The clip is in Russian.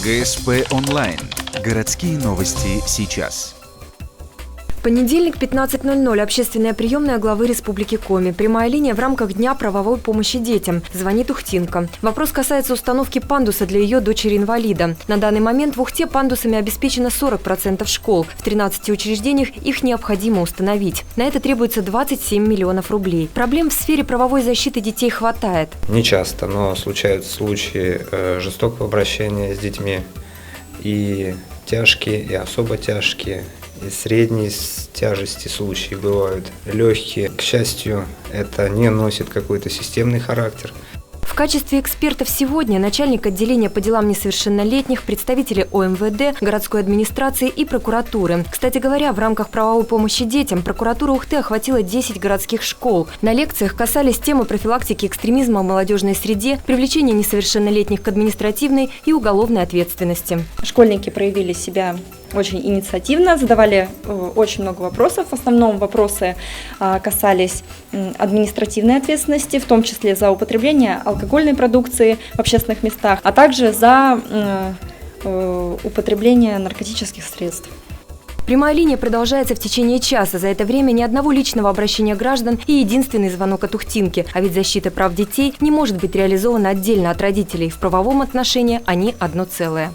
ГСП онлайн. Городские новости сейчас. Понедельник, 15:00. Общественная приемная главы Республики Коми. Прямая линия в рамках Дня правовой помощи детям. Звонит Ухтинка. Вопрос касается установки пандуса для ее дочери-инвалида. На данный момент в Ухте пандусами обеспечено 40% школ. В 13 учреждениях их необходимо установить. На это требуется 27 миллионов рублей. Проблем в сфере правовой защиты детей хватает. Не часто, но случаются случаи жестокого обращения с детьми. И тяжкие, и особо тяжкие. И средней тяжести случаи бывают, легкие. К счастью, это не носит какой-то системный характер. В качестве экспертов сегодня начальник отделения по делам несовершеннолетних, представители ОМВД, городской администрации и прокуратуры. Кстати говоря, в рамках правовой помощи детям прокуратура Ухты охватила 10 городских школ. На лекциях касались темы профилактики экстремизма в молодежной среде, привлечения несовершеннолетних к административной и уголовной ответственности. Школьники проявили себя очень инициативно, задавали очень много вопросов. В основном вопросы касались административной ответственности, в том числе за употребление алкогольной продукции в общественных местах, а также за употребление наркотических средств. Прямая линия продолжается в течение часа. За это время ни одного личного обращения граждан и единственный звонок от Ухтинки. А ведь защита прав детей не может быть реализована отдельно от родителей. В правовом отношении они одно целое.